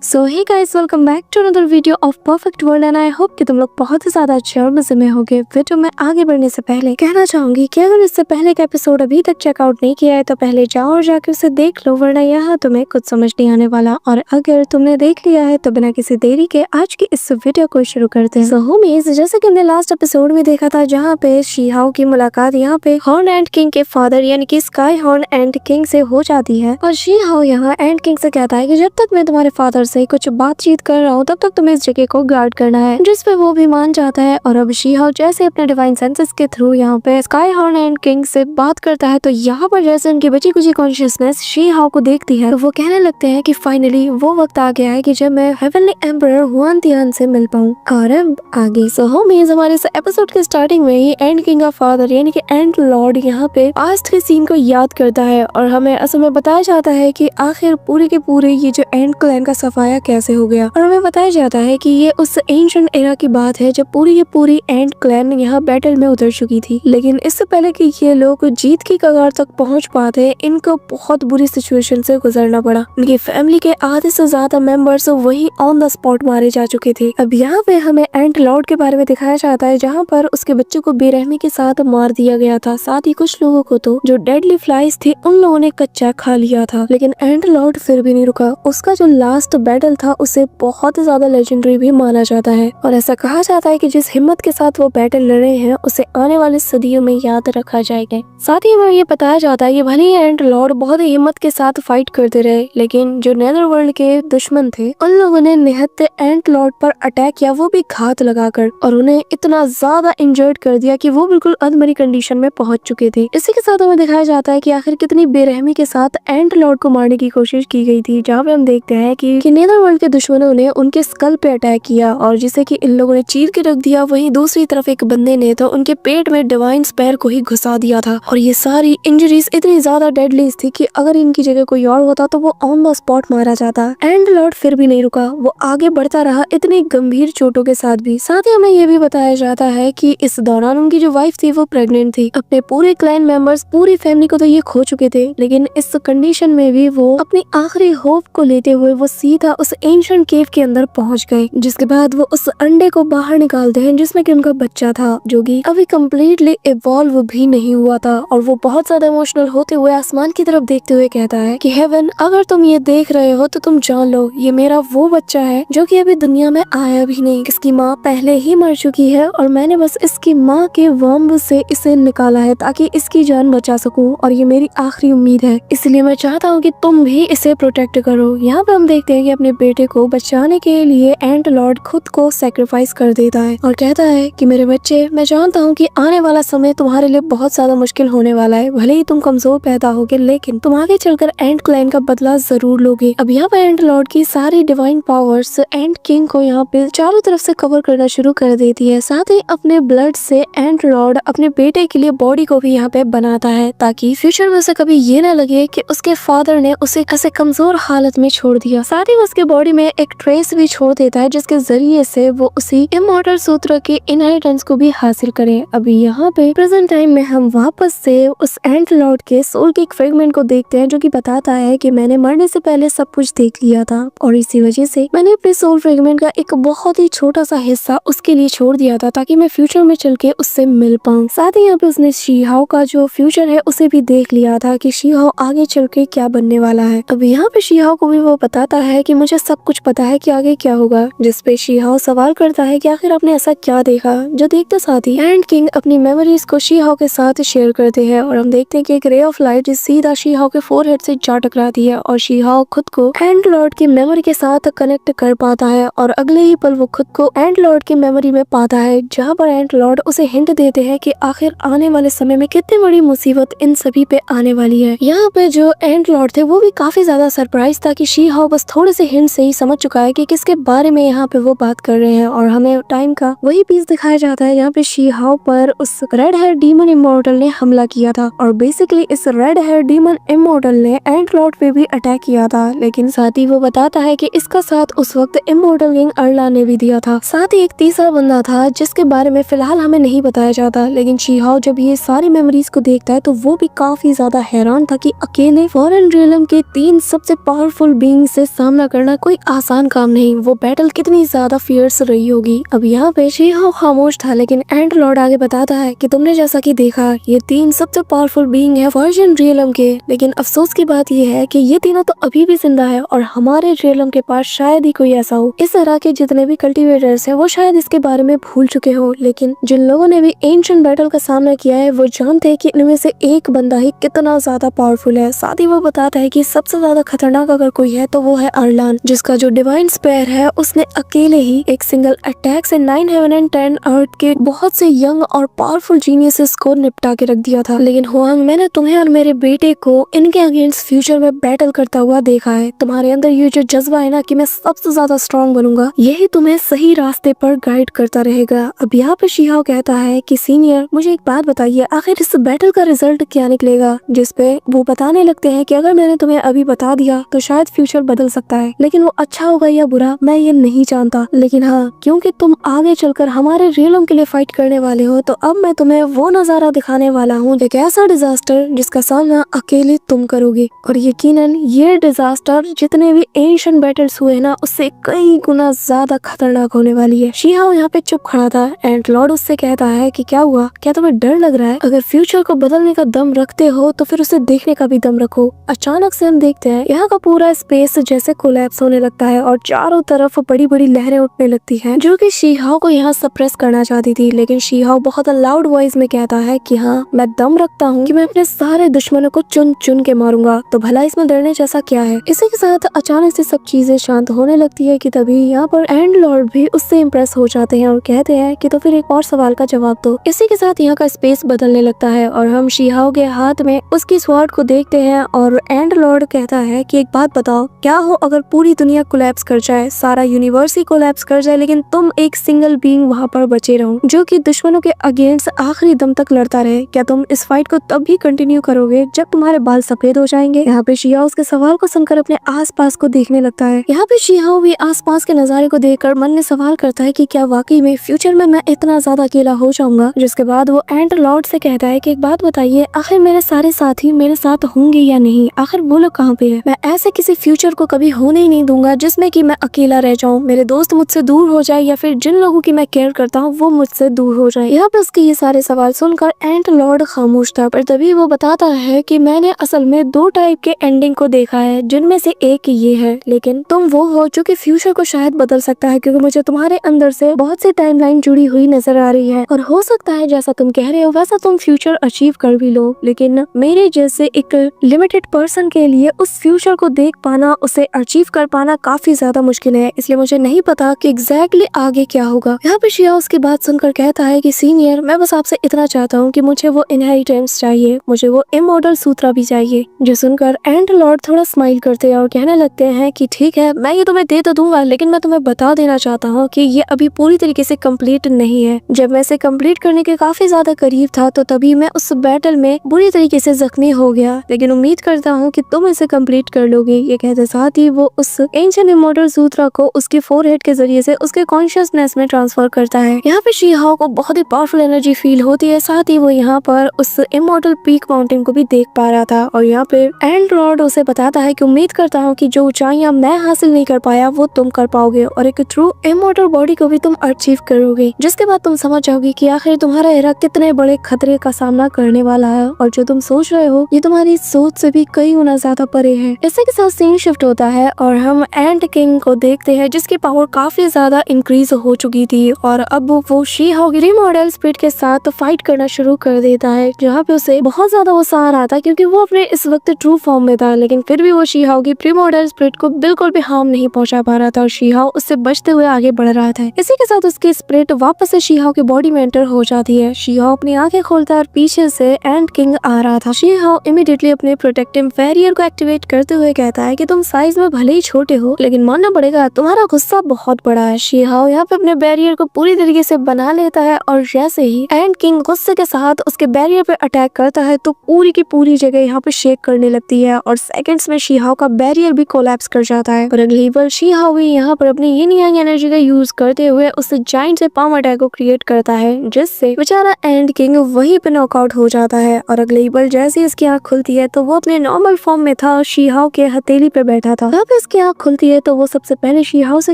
So hey guys, welcome back to another video of perfect world and I hope कि तुम लोग बहुत ही ज्यादा अच्छे और मजे में होगे। वीडियो में आगे बढ़ने से पहले कहना चाहूंगी कि अगर इससे पहले का एपिसोड अभी तक चेकआउट नहीं किया है तो पहले जाओ और जाकर उसे देख लो, वरना यहाँ तुम्हें कुछ समझ नहीं आने वाला। और अगर तुमने देख लिया है तो बिना किसी देरी के आज की इस वीडियो को शुरू करते हैं। सो होमीज, जैसे कि हमने लास्ट एपिसोड में देखा था जहाँ पे शीहाओ की मुलाकात यहाँ पे हॉर्न एंड किंग के फादर यानी कि स्काई हॉर्न एंड किंग से हो जाती है और शीहाओ यहाँ एंड किंग से कहता है कि जब तक मैं तुम्हारे फादर से कुछ बातचीत कर रहा हूँ तब तक तुम्हें इस जगह को गार्ड करना है, जिस पे वो भी मान जाता है। और अब शीहाओ जैसे अपने डिवाइन सेंसेस के थ्रू यहाँ पे स्काई हॉर्न एंड किंग से बात करता है तो यहाँ पर जैसे उनकी बची कुची कॉन्शियसनेस शीहाओ को देखती है तो वो कहने लगते हैं कि फाइनली वो वक्त आ गया है कि जब मैं हेवनली एम्परर हुआन तियान से मिल पाऊँ। और अब आगे सो होमीज, हमारे इस एपिसोड के स्टार्टिंग में ही एंड किंग का फादर यानी कि एंड लॉर्ड यहाँ पे पास्ट के सीन को याद करता है और हमें असल में बताया जाता है कि आखिर पूरे के पूरे ये जो एंड क्लैन का सफाया कैसे हो गया। और हमें बताया जाता है कि ये उस एंशिएंट एरा की बात है जब पूरी की पूरी एंड क्लैन यहाँ बैटल में उतर चुकी थी, लेकिन इससे पहले कि ये लोग जीत की कगार तक पहुंच पाते इनको बहुत बुरी सिचुएशन से गुजरना पड़ा। उनकी फैमिली के आधे से ज्यादा मेंबर्स वही ऑन द स्पॉट मारे जा चुके थे। अब यहाँ पे हमें एंड लॉर्ड के बारे में दिखाया जाता है जहाँ पर उसके बच्चों को बेरहमी के साथ मार दिया गया था। साथ ही कुछ लोगों को तो जो डेडली फ्लाइज थे उन लोगों ने कच्चा खा लिया था, लेकिन एंड लॉर्ड फिर भी नहीं रुका। उसका जो लास्ट बैटल था उसे बहुत ही ज्यादा लेजेंडरी भी माना जाता है और ऐसा कहा जाता है कि जिस हिम्मत के साथ वो बैटल लड़े हैं उसे आने वाले सदियों में याद रखा जाएगा। साथ ही हमें ये बताया जाता है कि भले ही एंड लॉर्ड बहुत ही हिम्मत के साथ फाइट करते रहे, लेकिन जो नेदर वर्ल्ड के दुश्मन थे उन लोगों ने निहत्ते एंड लॉर्ड पर अटैक किया, वो भी घात लगाकर, और उन्हें इतना ज्यादा इंजर्ड कर दिया कि वो बिल्कुल अधमरी कंडीशन में पहुंच चुके थे। इसी के साथ हमें दिखाया जाता है कि आखिर कितनी बेरहमी के साथ एंड लॉर्ड को मारने की कोशिश की गई थी, जहाँ पे हम देखते हैं कि नेदर वर्ल्ड के दुश्मनों ने उनके स्कल पे अटैक किया और जिसे कि इन लोगों ने चीर के रख दिया। वहीं दूसरी तरफ एक बंदे ने तो उनके पेट में डिवाइन स्पेयर को ही घुसा दिया था और ये सारी इंजरीज इतनी ज्यादा डेडली थी कि अगर इनकी जगह कोई और होता तो वो ऑन द स्पॉट मारा जाता। एंड लॉर्ड फिर भी नहीं रुका, वो आगे बढ़ता रहा इतनी गंभीर चोटों के साथ भी। साथ ही हमें ये भी बताया जाता है कि इस दौरान उनकी जो वाइफ थी वो प्रेग्नेंट थी। अपने पूरे क्लैन मेंबर्स, पूरी फैमिली को तो ये खो चुके थे, लेकिन इस कंडीशन में भी वो अपनी आखिरी होप को लेते हुए वो सीधा उस एंशिएंट केव के अंदर पहुंच गए, जिसके बाद वो उस अंडे को बाहर निकालते हैं जिसमें कि उनका बच्चा था जो कि अभी कम्प्लीटली इवॉल्व भी नहीं हुआ था। और वो बहुत ज्यादा इमोशनल होते हुए आसमान की तरफ देखते हुए कहता है कि हेवन, अगर तुम ये देख रहे हो तो तुम जान लो ये मेरा वो बच्चा है जो कि अभी दुनिया में आया भी नहीं। इसकी माँ पहले ही मर चुकी है और मैंने बस इसकी माँ के वॉम्ब से इसे निकाला है ताकि इसकी जान बचा सकूं और ये मेरी आखिरी उम्मीद है, इसलिए मैं चाहता हूँ कि तुम भी इसे प्रोटेक्ट करो। यहाँ पे हम देखते हैं कि अपने बेटे को बचाने के लिए एंड लॉर्ड खुद को सैक्रिफाइस कर देता है और कहता है कि मेरे बच्चे, मैं जानता हूँ कि आने वाला समय तुम्हारे लिए बहुत ज्यादा मुश्किल होने वाला है। भले ही तुम कमजोर पैदा होगे लेकिन तुम आगे चलकर एंड क्लैन का बदला जरूर लोगे। अब यहाँ पे एंड लॉर्ड की सारी डिवाइन पावर्स एंड किंग को यहाँ पे चारों तरफ से कवर करना शुरू कर देती है। साथ ही अपने ब्लड से एंड लॉर्ड अपने बेटे के लिए बॉडी को भी यहाँ पे बनाता है ताकि फ्यूचर में उसे कभी ये ना लगे कि उसके फादर ने उसे ऐसे कमजोर हालत में छोड़ दिया। साथ ही उसके बॉडी में एक ट्रेस भी छोड़ देता है जिसके जरिए से वो उसी इमॉर्टल सूत्र के इनहेरिटेंस को भी हासिल करे। अभी यहाँ पे प्रेजेंट टाइम में हम वापस से उस एंड लॉर्ड के सोल के एक फ्रेगमेंट को देखते हैं जो कि बताता है कि मैंने मरने से पहले सब कुछ देख लिया था और इसी वजह से मैंने अपने सोल फ्रेगमेंट का एक बहुत ही छोटा सा हिस्सा उसके लिए छोड़ दिया था ताकि मैं फ्यूचर में चल के उससे मिल पाऊँ। साथ ही यहाँ पे उसने शीहाओ का जो फ्यूचर है उसे भी देख लिया था कि शीहाओ आगे चल के क्या बनने वाला है। अब यहाँ पे शीहाओ को भी वो बताता है कि मुझे सब कुछ पता है कि आगे क्या होगा, जिसपे शीहाओ सवाल करता है कि आखिर आपने ऐसा क्या देखा। जो देखते साथ ही एंड किंग अपनी मेमोरीज को शीहाओ के साथ शेयर करते हैं और हम देखते हैं कि एक रे ऑफ लाइट सीधा शीहाओ के फोरहेड से जा टकराती है और शीहाओ खुद को एंड लॉर्ड की मेमोरी के साथ कनेक्ट कर पाता है और अगले ही पल वो खुद को एंड लॉर्ड की मेमोरी में पाता है, जहाँ पर एंड लॉर्ड उसे हिंट देते हैं कि आखिर आने वाले समय में कितनी बड़ी मुसीबत इन सभी पे आने वाली है। यहाँ पे जो एंड लॉर्ड थे वो भी काफी ज्यादा सरप्राइज था कि शीहाओ बस थोड़े से हिंट से ही समझ चुका है कि किसके बारे में यहाँ पे वो बात कर रहे हैं और हमें टाइम का वही पीस दिखाया जाता है यहाँ पे शीहाओ पर उस रेड हेयर डीमन इमॉर्टल ने हमला किया था और बेसिकली इस रेड हेयर डीमन इमॉर्टल ने एंड लॉर्ड पे भी अटैक किया था, लेकिन साथ ही वो बताता है कि इसका साथ उस वक्त इमॉर्टल किंग अर्ला ने भी दिया था। साथ ही एक तीसरा बंदा था जिसके बारे में फिलहाल हमें नहीं बताया जाता, लेकिन शीहाओ जब ये सारी मेमोरीज को देखता है तो वो भी काफी ज्यादा हैरान था कि अकेले फॉरेन रियलम के 3 सबसे पावरफुल बीइंग से सामना करना कोई आसान काम नहीं। वो बैटल कितनी ज्यादा फियर्स रही होगी। अब यहाँ पे शीहाओ खामोश था, लेकिन एंड लॉर्ड आगे बताता है कि तुमने जैसा कि देखा ये 3 सबसे पावरफुल बीइंग है वर्जन रियलम के, लेकिन अफसोस की बात ये है कि ये तीनों तो अभी भी जिंदा है और हमारे रियलम के पास शायद ही कोई ऐसा हो। इस तरह के जितने भी कल्टीवेटर्स हैं वो शायद इसके बारे में भूल चुके हो, लेकिन जिन लोगों ने भी एंशिएंट बैटल का सामना किया है वो जानते हैं कि इनमें से एक बंदा ही कितना ज्यादा पावरफुल है। साथ ही वो बताता है कि सबसे ज्यादा खतरनाक अगर कोई है तो वो है अरलान, जिसका जो डिवाइन स्पेयर है उसने अकेले ही एक सिंगल अटैक से 9 हेवन एंड 10 अर्थ के बहुत से यंग और पावरफुल जीनियसेस को निपटा के रख दिया था। लेकिन हुआंग, मैंने तुम्हें और मेरे बेटे को इनके अगेंस्ट फ्यूचर में बैटल करता हुआ देखा है। तुम्हारे अंदर ये जो जज्बा है ना कि मैं सबसे ज्यादा स्ट्रॉन्ग बनूंगा, यही तुम्हें सही रास्ते पर गाइड करता रहेगा। अब यहाँ पे शीहाओ कहता है कि सीनियर, मुझे एक बात बताइए, आखिर इस बैटल का रिजल्ट क्या निकलेगा? जिसपे वो बताने लगते हैं कि अगर मैंने तुम्हें अभी बता दिया तो शायद फ्यूचर बदल सकता है, लेकिन वो अच्छा होगा या बुरा मैं ये नहीं जानता। लेकिन हाँ, क्योंकि तुम आगे चलकर हमारे रियलम के लिए फाइट करने वाले हो, तो अब मैं तुम्हें वो नजारा दिखाने वाला हूँ, एक ऐसा डिजास्टर जिसका सामना अकेले तुम करोगे। और यकीनन ये डिजास्टर जितने भी एंशिएंट बैटल्स हुए ना उससे कई गुना ज्यादा खतरनाक होने वाली है। शीहाओ यहाँ पे चुप खड़ा था। एंड लॉर्ड उससे कहता है कि क्या हुआ, क्या तुम्हें डर लग रहा है? अगर फ्यूचर को बदलने का दम रखते हो तो फिर उसे देखने का भी दम रखो। अचानक से हम देखते हैं यहाँ का पूरा स्पेस जैसे कोलैप्स होने लगता है और चारों तरफ बड़ी बड़ी लहरें उठने लगती हैं, जो कि शीहाओ को यहाँ सप्रेस करना चाहती थी। लेकिन शीहाओ बहुत लाउड वॉइस में कहता है कि हाँ, मैं दम रखता हूँ कि मैं अपने सारे दुश्मनों को चुन चुन के मारूंगा, तो भला इसमें डरने जैसा क्या है? इसी के साथ अचानक से सब चीजें शांत होने लगती है कि तभी यहाँ पर एंड लॉर्ड भी उससे इम्प्रेस हो जाते हैं और कहते हैं कि तो फिर एक और सवाल का जवाब दो। इसी के साथ यहाँ का स्पेस बदलने लगता है और हम शीहाओ के हाथ में उसकी स्वॉर्ड को देखते हैं और एंड लॉर्ड कहता है कि एक बात बताओ, क्या हो अगर पूरी दुनिया कोलैप्स कर जाए, सारा यूनिवर्स ही कोलैप्स कर जाए, लेकिन तुम एक सिंगल बीइंग वहाँ पर बचे रहो जो कि दुश्मनों के अगेंस्ट आखिरी दम तक लड़ता रहे? क्या तुम इस फाइट को तब भी कंटिन्यू करोगे जब तुम्हारे बाल सफेद हो जाएंगे? यहाँ पे शीहाओ उसके सवाल को सुनकर अपने आसपास को देखने लगता है। यहाँ पे शीहाओ भी आसपास के नजारे को देखकर मन में सवाल करता है कि क्या वाकई में फ्यूचर में मैं इतना ज्यादा अकेला हो जाऊंगा? जिसके बाद वो एंड लॉर्ड से कहता है कि एक बात बताइए, आखिर मेरे सारे साथी मेरे साथ होंगे या नहीं? आखिर वो लोग कहाँ पे है? मैं ऐसे किसी फ्यूचर को कभी होने ही नहीं दूंगा जिसमें कि मैं अकेला रह जाऊं, मेरे दोस्त मुझसे दूर हो जाए या फिर जिन लोगों की मैं केयर करता हूँ वो मुझसे दूर हो जाए। यहाँ पे उसके ये सारे सवाल सुनकर एंड लॉर्ड खामोश था, पर तभी वो बताता है कि मैंने असल में 2 टाइप के एंडिंग को देखा है, जिनमें से एक ये है, लेकिन तुम वो हो जो कि फ्यूचर को शायद बदल सकता है, क्योंकि मुझे तुम्हारे अंदर से बहुत सी टाइमलाइन जुड़ी हुई नजर आ रही है और हो सकता है जैसा तुम कह रहे हो वैसा तुम फ्यूचर अचीव कर भी लो, लेकिन मेरे जैसे एक लिमिटेड पर्सन के लिए उस फ्यूचर को देख पाना, उसे अचीव कर पाना काफी ज्यादा मुश्किल है, इसलिए मुझे नहीं पता कि एग्जैक्टली आगे क्या होगा। यहाँ पे शीहाओ उसकी बात सुनकर कहता है कि सीनियर, मैं बस आपसे इतना चाहता हूँ कि मुझे वो इनहेरिटेंस चाहिए, मुझे वो इमॉर्टल सूत्रा भी चाहिए। जो सुनकर एंड लॉर्ड थोड़ा स्माइल करते हैं और कहने लगते हैं कि ठीक है, मैं ये तुम्हें दे तो दूंगा, लेकिन मैं तुम्हें बता देना चाहता हूँ कि ये अभी पूरी तरीके से कंप्लीट नहीं है। जब मैं इसे कंप्लीट करने के काफी ज्यादा करीब था तो तभी मैं उस बैटल में बुरी तरीके से जख्मी हो गया, लेकिन उम्मीद करता हूँ कि तुम इसे कंप्लीट कर लोगे। ये कहते साथ ही वो उस एंशिएंट इमॉर्टल सूत्रा को उसके फोरहेड के जरिए से उसके कॉन्शियसनेस में ट्रांसफर करता है। यहाँ पे शीहाओ को बहुत ही पावरफुल एनर्जी फील होती है, साथ ही वो यहाँ पर उस इमॉर्टल पीक माउंटेन को भी देख पा रहा था और यहाँ पे एंड लॉर्ड उसे बताता है कि उम्मीद करता हूँ कि जो ऊंचाइयां मैं हासिल नहीं कर पाया वो तुम कर पाओगे और एक ट्रू इमॉर्टल बॉडी को भी तुम अचीव करोगे, जिसके बाद तुम समझ जाओगे कि आखिर तुम्हारा एरा कितने बड़े खतरे का सामना करने वाला है और जो तुम सोच रहे हो ये तुम्हारी सोच से भी कई गुना ज्यादा परे है। इसी के साथ सीन शिफ्ट होता है और हम एंड किंग को देखते हैं जिसकी पावर काफी ज्यादा इंक्रीज हो चुकी थी और अब वो शीहाओ की रीमॉडल स्पिरिट के साथ फाइट करना शुरू कर देता है, जहाँ पे उसे बहुत ज्यादा वो सहारा आता क्योंकि वो अपने इस वक्त ट्रू फॉर्म में था, लेकिन फिर भी वो शीहाओ की प्रीमॉडल स्पिरिट को बिल्कुल भी हार्म नहीं पहुंचा पा रहा था और शीहाओ उससे बचते हुए आगे बढ़ रहा था। इसी के साथ उसकी स्पिरिट वापस से शीहाओ की बॉडी में एंटर हो जाती है। शीहाओ अपनी आंखें खोलता है और पीछे से एंड किंग आ रहा था। शीहाओ इमीडिएटली अपने प्रोटेक्टिव बैरियर को एक्टिवेट करते हुए कहता है कि तुम साइज में भले ही छोटे हो लेकिन मानना पड़ेगा तुम्हारा गुस्सा बहुत बड़ा है। शीहाओ यहाँ पे अपने बैरियर को पूरी तरीके से बना लेता है और जैसे ही एंड किंग गुस्से के साथ उसके बैरियर पे अटैक करता है तो पूरी की पूरी जगह यहाँ पे शेक करने लगती है और सेकंड्स में शीहाओ का बैरियर भी कोलैप्स कर जाता है। और अगली बार शीहाओ भी यहाँ पर अपनी यिन यांग एनर्जी का यूज करते हुए उस जायंट से पाम अटैक को क्रिएट करता है, जिससे बेचारा एंड किंग वहीं पे नॉकआउट हो जाता है। और अगली बार जैसे इसकी आंख खुलती है तो वो अपने नॉर्मल फॉर्म में था और शीहाओ के हथेली पे बैठा था। तब उसकी आँख खुलती है तो वो सबसे पहले शीहाओ से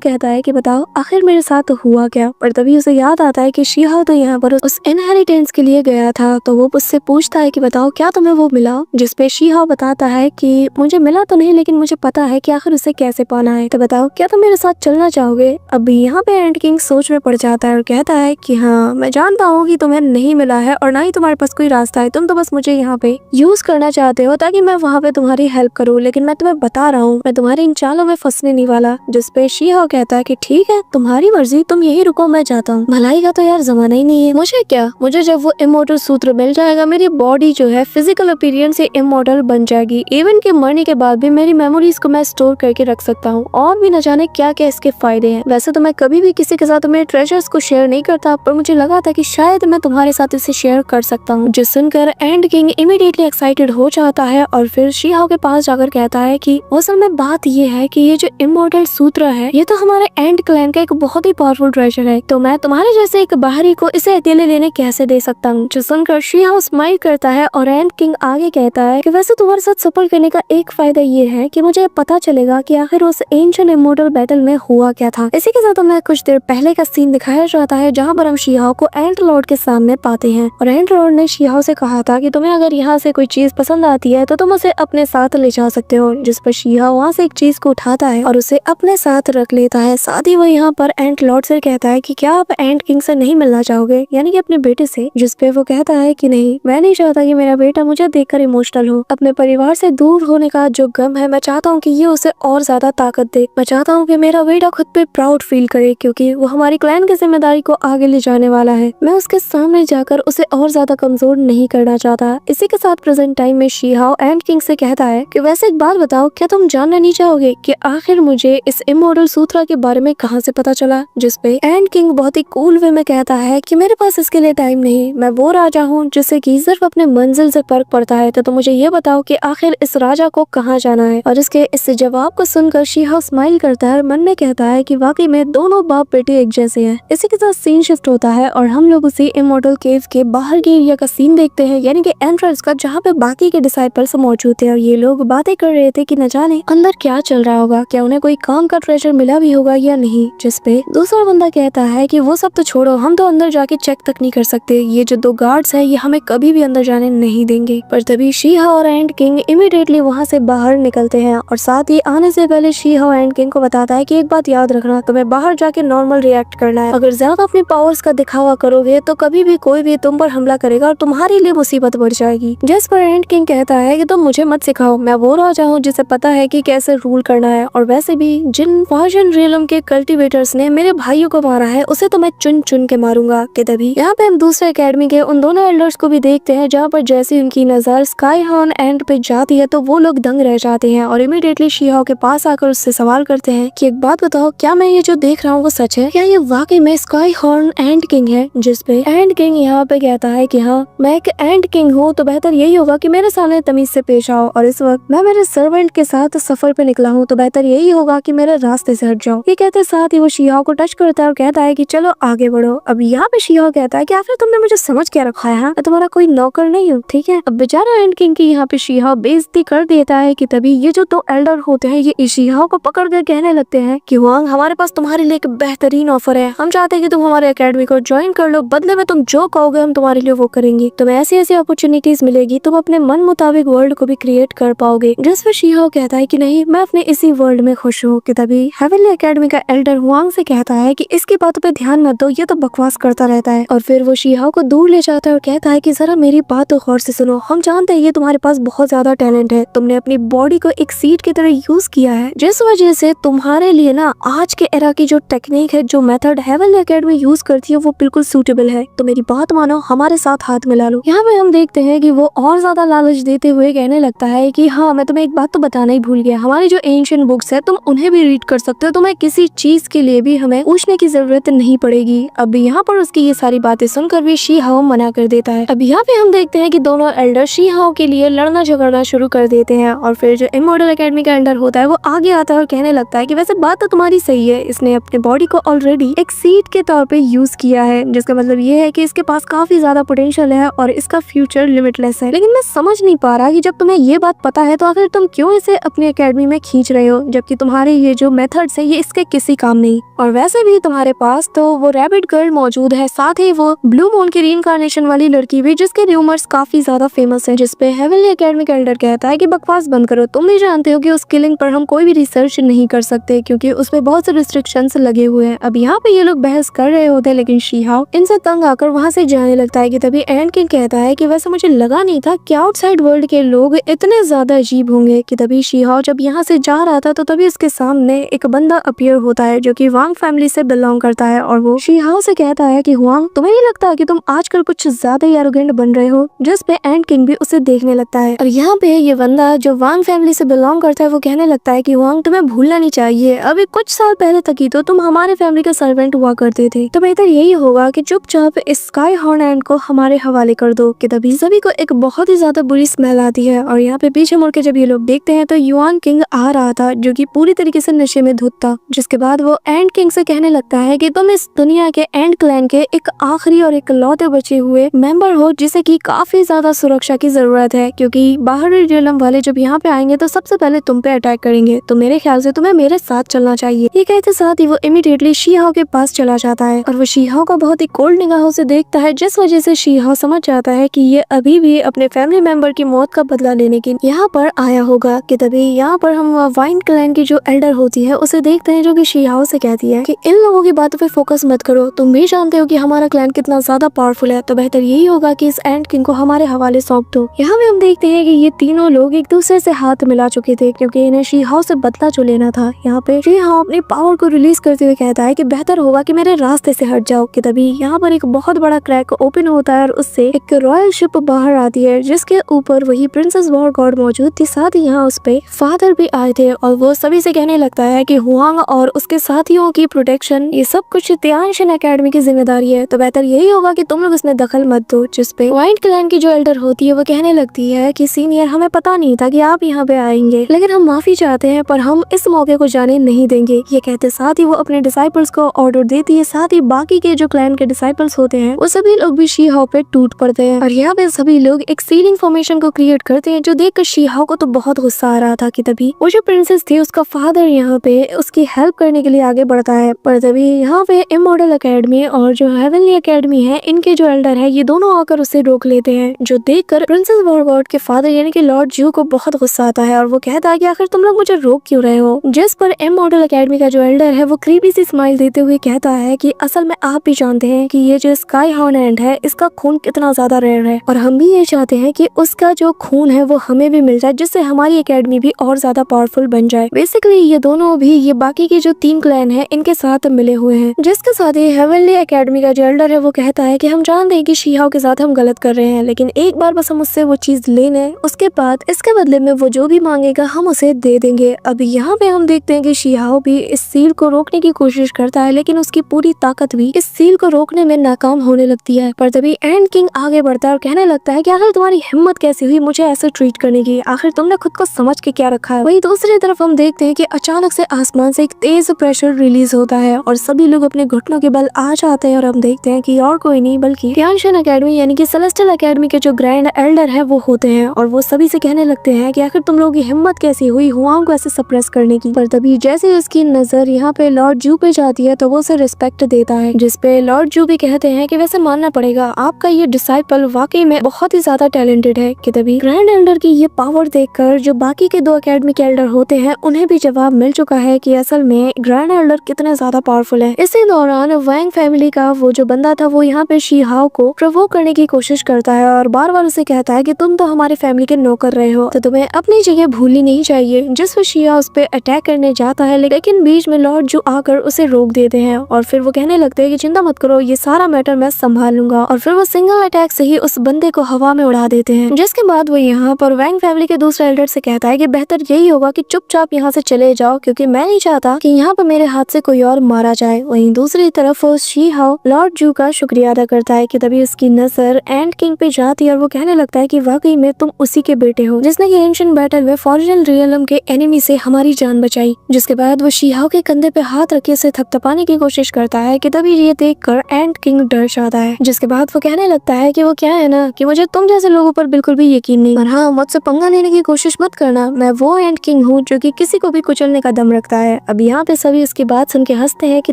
कहता है कि बताओ आखिर मेरे साथ हुआ क्या। और तभी उसे याद आता है कि शीहाओ तो यहाँ पर उस इनहेरिटेंस के लिए गया था। तो वो उससे पूछता है कि बताओ क्या तुम्हें वो मिला, जिसपे शीहाओ बताता है कि मुझे मिला तो नहीं लेकिन मुझे पता है कि आखिर उसे कैसे पाना है। तो बताओ क्या तुम मेरे साथ चलना चाहोगे। अब यहाँ पे एंड किंग सोच में पड़ जाता है और कहता है कि हाँ मैं जानता हूँ कि तुम्हें नहीं मिला है और ना ही तुम्हारे पास कोई रास्ता है, तुम तो बस मुझे यहाँ पे यूज करना चाहते हो ताकि मैं वहाँ पे तुम्हारी हेल्प करूँ, लेकिन मैं तुम्हें बता रहा हूँ मैं तुम्हारे इन चालों में फंसने नहीं वाला। जिसपे शीहाओ कहता है कि ठीक है तुम्हारी मर्जी, तुम यही रुको मैं जाता हूँ। भलाई का तो यार जमाना ही नहीं है, मुझे क्या, मुझे जब वो इमोर्टल सूत्र मिल जाएगा मेरी बॉडी जो है फिजिकल अपीयरेंस से इमोर्टल बन जाएगी। इवन के मरने के बाद भी मेरी मेमोरीज को मैं स्टोर करके रख सकता हूँ और भी न जाने क्या क्या इसके फायदे हैं। वैसे तो मैं कभी भी किसी के साथ मेरे ट्रेजर्स को शेयर नहीं करता, पर मुझे लगा था कि शायद मैं तुम्हारे साथ इसे शेयर कर सकता हूँ। जिस सुनकर एंड किंग इमीडिएटली एक्साइटेड हो जाता है और फिर शीहाओ के पास जाकर कहता है कि असल में बात ये है कि ये जो इमोर्टल सूत्र है ये तो हमारे एंड क्लैन का एक बहुत ही पावरफुल ट्रेजर है, तो मैं तुम्हारे जैसे एक बाहरी को इसे अकेले लेने कैसे दे सकता हूँ। जो सुनकर शीहाओ स्माइल करता है और एंड किंग आगे कहता है कि वैसे तुम्हारे साथ सफर करने का एक फायदा ये है कि मुझे पता चलेगा कि आखिर उस एंशिएंट इमोर्टल बैटल में हुआ क्या था। इसी के साथ हमें कुछ देर पहले का सीन दिखाया जाता है जहाँ पर हम शीहाओ को एंट लॉर्ड के सामने पाते हैं और एंट लॉर्ड ने शीहाओ से कहा था कि तुम्हें अगर यहाँ से कोई चीज पसंद आती है तो तुम उसे अपने साथ ले जा सकते हो। जिस पर शीहाओ वहाँ से एक चीज को उठाता है और उसे अपने साथ रख लेता है। साथ ही वो यहाँ पर एंट लॉर्ड से कहता है कि क्या आप एंट किंग से नहीं मिलना चाहोगे, यानी कि अपने बेटे से। जिस पे वो कहता है कि नहीं, मैं नहीं चाहता कि मेरा बेटा मुझे देखकर इमोशनल हो। अपने परिवार से दूर होने का जो गम है मैं चाहता हूँ कि ये उसे और ज्यादा ताकत दे। मैं चाहता हूँ कि मेरा बेटा खुद पे प्राउड फील करे क्योंकि वो हमारी क्लैन की जिम्मेदारी को आगे ले जाने वाला है। मैं उसके सामने जाकर उसे और ज्यादा कमजोर नहीं करना चाहता। इसी के साथ प्रेजेंट टाइम में शीहाओ एंड किंग से कहता है कि वैसे एक बात बताओ, क्या तुम जानना नहीं चाहोगे कि आखिर मुझे इस इमोर्टल सूत्रा के बारे में कहाँ से पता चला। जिस पे एंड किंग बहुत ही कूल वे में कहता है कि मेरे पास इसके लिए टाइम नहीं, मैं वो राजा हूँ जिसे कि सिर्फ अपने मंजिल से फर्क पड़ता है। तो मुझे ये बताओ कि आखिर इस राजा को कहाँ जाना है। और इसके इस जवाब को सुनकर शीहाओ स्माइल करता है और मन में कहता है कि वाकई में दोनों बाप बेटे एक जैसे हैं। इसी के साथ सीन शिफ्ट होता है और हम लोग उसी इमोर्टल केव के बाहर के एरिया का सीन देखते हैं, यानी कि एंट्रेंस का, जहाँ पे बाकी के डिसाइपल्स मौजूद थे और ये लोग बातें कर रहे थे कि न जाने अंदर क्या चल रहा होगा, क्या उन्हें कोई काम का ट्रेजर मिला भी होगा या नहीं। जिस पे दूसरा बंदा कहता है कि वो सब तो छोड़ो, हम तो अंदर जाके चेक तक नहीं कर सकते, ये जो 2 गार्ड्स है ये हमें कभी भी अंदर जाने नहीं देंगे। पर तभी शीहाओ और एंड किंग इमीडिएटली वहाँ से बाहर निकलते हैं और साथ ही आने से पहले शीहाओ एंड किंग को बताता है कि एक बात याद रखना, तुम्हें बाहर जाके नॉर्मल रिएक्ट करना है। अगर ज्यादा अपनी पावर्स का दिखावा करोगे तो कभी भी कोई भी तुम पर हमला करेगा और तुम्हारे लिए मुसीबत बढ़ जाएगी। जिस पर एंड किंग कहता है कि तुम मुझे मत सिखाओ, मैं वो राजा हूँ जिसे पता है कि कैसे रूल करना है, और वैसे भी जिन फॉर्चून रियलम के कल्टीवेटर्स ने मेरे भाइयों को मारा है उसे तो मैं चुन चुन के मारूंगा। कि तभी यहाँ पे हम दूसरे एकेडमी के उन दोनों एल्डर्स को भी देखते हैं, जहाँ पर जैसे उनकी नजर स्काई हॉर्न एंड पे जाती है तो वो लोग दंग रह जाते हैं और इमीडिएटली शीहाओ के पास आकर उससे सवाल करते हैं कि एक बात बताओ, क्या मैं ये जो देख रहा हूँ वो सच है, क्या ये वाकई में स्काई हॉर्न एंड किंग है। जिस पे एंड किंग यहाँ पे कहता है कि हाँ मैं एक एंड किंग हूँ, तो बेहतर यही होगा कि मेरे सामने तमीज से पेश आओ, और इस वक्त मैं मेरे सर्वेंट के साथ सफर पे निकला हूँ, तो बेहतर यही होगा कि मेरे रास्ते से हट जाओ। ये कहते साथ ही वो शीहाओ को टच करता है और कहता है कि चलो आगे बढ़ो। अब यहाँ पे शीहाओ कहता है कि आखिर तुमने मुझे समझ क्या रखा है, मैं तुम्हारा कोई नौकर नहीं हूँ, ठीक है। अब बेचारा एंड किंग की यहाँ पे शीहाओ बेइज्जती कर देता है कि तभी ये जो 2 एल्डर होते हैं ये शीहाओ को पकड़ कर कहने लगते हैं कि वांग, हमारे पास तुम्हारे लिए एक बेहतरीन ऑफर है, हम चाहते हैं कि तुम हमारे एकेडमी को ज्वाइन कर लो, बदले में तुम जो कहोगे हम तुम्हारे लिए वो करेंगे, तुम्हें ऐसी ऐसी अपॉर्चुनिटीज मिलेगी, तुम अपने मन मुताबिक वर्ल्ड को भी क्रिएट कर पाओगे। जिस पर शीहाओ कहता है कि नहीं, मैं अपने इसी वर्ल्ड में खुश हूँ। कि तभी हेवनली एकेडमी का एल्डर हुआंग से कहता है कि इसकी बातों पे ध्यान मत दो, ये तो बकवास करता रहता है, और फिर वो शीहाओ को दूर ले जाता है और कहता है कि जरा मेरी बात तो गौर से सुनो, हम जानते हैं ये तुम्हारे पास बहुत ज्यादा टैलेंट है, तुमने अपनी बॉडी को एक सीड की तरह यूज किया है, जिस वजह से तुम्हारे लिए ना आज के एरा की जो टेक्निक है, जो मेथड हेवनली एकेडमी यूज करती है वो बिल्कुल सूटेबल है, तो मेरी बात मानो, हमारे साथ हाथ मिला लो। यहाँ पे हम देखते हैं कि वो और ज्यादा लालच देते हुए कहने लगता है कि हाँ मैं तुम्हें एक बात तो बताना ही भूल गया, हमारी जो एंशिएंट बुक्स है तुम उन्हें भी रीड कर सकते हो, तुम्हें किसी चीज के लिए भी हमें पूछने की जरूरत नहीं पड़ेगी। अब यहाँ पर उसकी ये सारी बातें सुनकर भी शीहाओ मना कर देता है। अब यहाँ पे हम देखते हैं कि दोनों एल्डर शीहाओ के लिए लड़ना झगड़ना शुरू कर देते हैं, और फिर जो इमोर्टल एकेडमी का एल्डर होता है वो आगे आता है और कहने लगता है कि वैसे बात तो तुम्हारी सही है, इसने अपने बॉडी को ऑलरेडी एक सीड के तौर पे यूज किया है, जिसका मतलब ये है कि इसके पास काफी ज्यादा पोटेंशियल है और इसका फ्यूचर लिमिटलेस है। लेकिन मैं समझ नहीं पा रहा कि जब तुम्हें ये बात पता है तो आखिर तुम क्यों इसे अपनी एकेडमी में खींच रहे हो, जबकि तुम्हारे ये जो मेथड्स है ये इसके किसी काम नहीं। और वैसे भी तुम्हारे पास तो वो रैबिट गर्ल मौजूद है, साथ ही वो ब्लू मून की रीइंकार्नेशन वाली लड़की भी, जिसके र्यूमर्स काफी ज्यादा फेमस है, जिसपे हेवनली एकेडमी का एल्डर कहता है कि बकवास बंद करो, तुम भी जानते हो कि उस किलिंग पर हम कोई भी रिसर्च नहीं कर सकते क्योंकि उसपे बहुत से रिस्ट्रिक्शंस लगे हुए हैं। अब यहाँ पे ये लोग बहस कर रहे होते हैं, लेकिन शी-हाओ इनसे तंग आकर वहाँ से जाने लगता है कि तभी एंड किंग कहता है कि वैसे मुझे लगा नहीं था कि आउटसाइड वर्ल्ड के लोग इतने ज्यादा अजीब होंगे। कि तभी शी-हाओ जब यहाँ से जा रहा था तो तभी उसके सामने एक बंदा अपीयर होता है जो कि वांग फैमिली से बिलोंग करता है, और वो शी-हाओ से कहता है कि हुआंग, तुम्हें नहीं लगता कि तुम आजकल कुछ ज्यादा ही एरोगेंट बन रहे हो? जिस पे एंड किंग भी उसे देखने लगता है। और यहाँ पे ये बंदा जो वांग फैमिली से बिलोंग करता है वो कहने लगता है कि हुआंग, तुम्हें भूलना नहीं चाहिए, अभी कुछ साल पहले तक ही तो तुम हमारे फैमिली का सर्वेंट हुआ करते थे, तो बेहतर यही होगा कि चुपचाप इस स्काई हॉर्न एंड को हमारे हवाले कर दो। कि तभी सभी को एक बहुत ही ज्यादा बुरी स्मेल आती है, और यहाँ पे पीछे मुड़ के जब ये लोग देखते हैं तो युआन किंग आ रहा था जो कि पूरी तरीके से नशे में धुत था। जिसके बाद वो एंड किंग से कहने लगता है कि तुम इस दुनिया के एंड क्लैन के एक आखिरी और एक लौते बचे हुए मेंबर हो, जिसे की काफी ज्यादा सुरक्षा की जरूरत है, क्योंकि बाहरी रियलम वाले जब यहाँ पे आएंगे तो सबसे पहले तुम पे अटैक करेंगे, तो मेरे ख्याल से तुम्हें मेरे साथ चलना चाहिए। ये कहते साथ ही वो इमीडिएटली शी-हाओ के पास चला जाता है, और वो शी-हाओ को बहुत ही कोल्ड निगाहों से देखता है, जिस वजह से शी-हाओ समझ जाता है कि ये अभी भी अपने फैमिली मेंबर की मौत का बदला लेने के यहाँ पर आया होगा। कि तभी यहाँ पर हम वाइन क्लैन की जो एल्डर होती है उसे देखते हैं, जो कि शी-हाओ से कहती है कि इन लोगों की बातों पे फोकस मत करो, तुम भी जानते हो कि हमारा क्लैन कितना ज्यादा पावरफुल है, तो बेहतर यही होगा कि इस एंड किंग को हमारे हवाले सौंप दो। यहाँ भी हम देखते हैं कि ये तीनों लोग एक दूसरे से हाथ मिला चुके थे, क्योंकि इन्हें शी-हाओ से बदला जो लेना था। यहाँ पे शी-हाओ अपनी पावर को रिलीज करते हुए कहता है कि बेहतर होगा कि मेरे रास्ते से हट जाओ। कि तभी यहाँ पर एक बहुत बड़ा क्रैक ओपन होता है और उससे एक रॉयल शिप बाहर आती है, जिसके ऊपर वही प्रिंसेस वॉर गॉड मौजूद थी, साथ ही यहाँ उस पे फादर भी आए थे, और वो सभी से कहने लगता है कि हुआंग और उसके साथियों की प्रोटेक्शन ये सब कुछ तियानशिन एकेडमी की जिम्मेदारी है, तो बेहतर यही होगा कि तुम लोग इसमें दखल मत दो। जिसपे वाइट क्लैन की जो एल्डर होती है वो कहने लगती है कि सीनियर, हमें पता नहीं था कि आप यहाँ पे आएंगे, लेकिन हम माफी चाहते हैं पर हम इस मौके को जाने नहीं देंगे। ये कहते साथ ही वो अपने डिसाइपल्स को ऑर्डर देती है, साथ ही बाकी के जो क्लैन के डिसाइपल्स होते हैं वो सभी लोग भी शी-हाओ पे टूट पड़ते हैं, और यहाँ पे सभी लोग एक सीलिंग फॉर्मेशन को क्रिएट करते हैं, जो देखकर शी-हाओ को तो बहुत गुस्सा आ रहा था। कि तभी वो जो प्रिंसेस थी उसका फादर यहाँ पे उसकी हेल्प करने के लिए आगे बढ़ता है, पर तभी यहाँ पे इमॉर्टल एकेडमी और जो हेवनली एकेडमी है इनके जो एल्डर है ये दोनों आकर उसे रोक लेते हैं, जो देखकर प्रिंसेस वॉर गॉड के फादर यानी कि लॉर्ड जू को बहुत गुस्सा आता है, और वो कहता है कि आखिर तुम लोग मुझे रोक क्यों रहे हो। जिस पर इमॉर्टल एकेडमी का जो एल्डर है वो क्रीपी सी स्माइल देते हुए कहता है कि असल में आप भी जानते हैं कि ये जो स्काई हॉर्न एंड है इसका खून कितना ज्यादा रेयर है, और हम भी ये चाहते हैं कि उसका जो खून है वो हमें भी मिल जाए, जिससे हमारी एकेडमी भी और ज्यादा पावरफुल बन जाए। बेसिकली ये दोनों भी ये बाकी के जो 3 क्लैन है इनके साथ मिले हुए हैं। जिसके साथ ही हेवनली एकेडमी का जो एल्डर है वो कहता है कि हम जानते हैं कि शी-हाओ के साथ हम गलत कर रहे हैं, लेकिन एक बार बस हम उससे वो चीज ले लें, उसके बाद इसके बदले में वो जो भी मांगेगा हम उसे दे देंगे। अभी यहाँ पे हम देखते हैं कि शी-हाओ भी इस सील को रोकने की कोशिश करता है, लेकिन उसकी पूरी ताकत भी इस सील को रोकने में नाकाम होने लगती है। पर तभी एंड किंग आगे बढ़ता है और कहने लगता है कि आखिर तुम्हारी हिम्मत कैसी हुई मुझे ऐसे ट्रीट करने की, आखिर तुमने खुद को समझ के क्या रखा है। वही दूसरी तरफ हम देखते हैं कि अचानक से आसमान से एक तेज प्रेशर रिलीज होता है और सभी लोग अपने घुटनों के बल आ जाते हैं, और हम देखते हैं कि और कोई नहीं बल्कि तियानशिन एकेडमी यानी कि सेलेस्टियल एकेडमी के जो ग्रैंड एल्डर है वो होते हैं, और वो सभी से कहने लगते हैं कि आखिर तुम लोगों की हिम्मत कैसी हुई हुआंग को ऐसे सप्रेस करने की। पर तभी जैसे उसकी नजर यहाँ पे लॉर्ड जू पे जाती है तो वो उसे रिस्पेक्ट देता है, जिसपे लॉर्ड जू भी कहते हैं कि वैसे मानना पड़ेगा आपका ये डिसाइपल वाकई में बहुत ही ज्यादा टैलेंटेड है। कि तभी ग्रैंड एल्डर की ये पावर देखकर जो बाकी के 2 एकेडमी के एल्डर होते हैं उन्हें भी जवाब मिल चुका है कि असल में ग्रैंड एल्डर कितने ज्यादा पावरफुल है। इसी दौरान वांग फैमिली का वो जो बंदा था वो यहाँ पे शी-हाओ को प्रोवोक करने की कोशिश करता है और बार बार उसे कहता है कि तुम तो हमारी फैमिली के नौकर रहे हो, तो तुम्हें अपनी जगह भूलनी नहीं चाहिए। जिस पर शी-हाओ उस पे अटैक करने जाता है, लेकिन बीच में लॉर्ड जू आकर उसे रोक देते हैं और फिर वो कहने लगते हैं कि चिंता मत करो, ये सारा मैटर मैं संभाल लूंगा, और फिर वो सिंगल अटैक से ही उस बंदे को हवा में उड़ा देते हैं। जिसके बाद वो यहाँ पर वांग फैमिली के दूसरे एल्डर से कहता है कि बेहतर यही होगा कि चुपचाप यहाँ से चले जाओ, क्योंकि मैं नहीं चाहता कि यहाँ पर मेरे हाथ से कोई और मारा जाए। वहीं दूसरी तरफ शी-हाओ लॉर्ड जू का शुक्रिया अदा करता है कि तभी उसकी नजर एंड किंग पे जाती है और वो कहने लगता है कि वाकई में तुम उसी के बेटे हो जिसने कि एंशिएंट बैटल में फॉरिजन रियलम के एनिमी से हमारी जान बचाई। जिसके बाद वो शी-हाओ के कंधे पे हाथ रखे उसे थपथपाने की कोशिश करता है कि तभी ये देखकर एंड किंग डर जाता है। जिसके बाद वो कहने लगता है कि वो क्या है ना कि मुझे तुम जैसे लोगों पर बिल्कुल भी यकीन नहीं, और हाँ मुझसे पंगा लेने की कोशिश मत करना, मैं वो एंड किंग किंग हूँ जो कि किसी को भी कुचलने का दम रखता है। अब यहाँ पे सभी उसकी बात सुन के हंसते हैं कि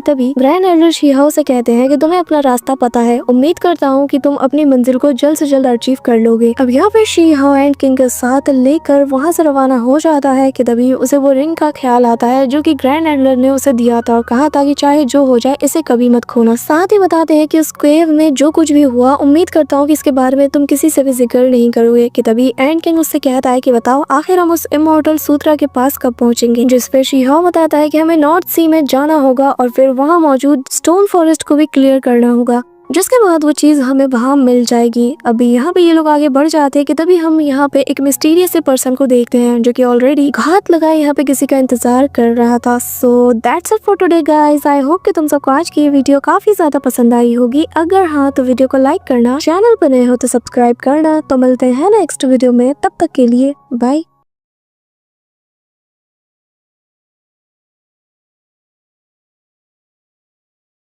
तभी ग्रैंड एल्डर शीहाओ से कहते हैं कि तुम्हें अपना रास्ता पता है, उम्मीद करता हूँ कि तुम अपनी मंजिल को जल्द से जल्द अचीव कर लोगे। अब यहाँ पे शीहाओ एंड किंग के साथ लेकर वहाँ से रवाना हो जाता है कि तभी उसे वो रिंग का ख्याल आता है जो कि ग्रैंड एल्डर ने उसे दिया था और कहा था कि चाहे जो हो जाए इसे कभी मत खोना। साथ ही बताते हैं कि उस केव में जो कुछ भी हुआ उम्मीद करता हूँ कि इसके बारे में तुम किसी से भी जिक्र नहीं करोगे। कि तभी एंड किंग उससे कहता है कि बताओ आखिर हम उस इमॉर्टल सूत्रा के पास कब पहुंचेंगे। जिस पे शीहाओ बताता है कि हमें नॉर्थ सी में जाना होगा और फिर वहाँ मौजूद स्टोन फॉरेस्ट को भी क्लियर करना होगा, जिसके बाद वो चीज हमें वहाँ मिल जाएगी। अभी यहाँ पे ये लोग आगे बढ़ जाते हैं कि तभी हम यहाँ पे एक मिस्टीरियस पर्सन को देखते हैं जो कि ऑलरेडी घात लगाए यहाँ पे किसी का इंतजार कर रहा था। So that's it for today guys. I hope कि तुम सबको आज की ये वीडियो काफी ज्यादा पसंद आई होगी। अगर हाँ तो वीडियो को लाइक करना, चैनल पर नए हो तो सब्सक्राइब करना। तो मिलते हैं नेक्स्ट वीडियो में, तब तक के लिए बाय।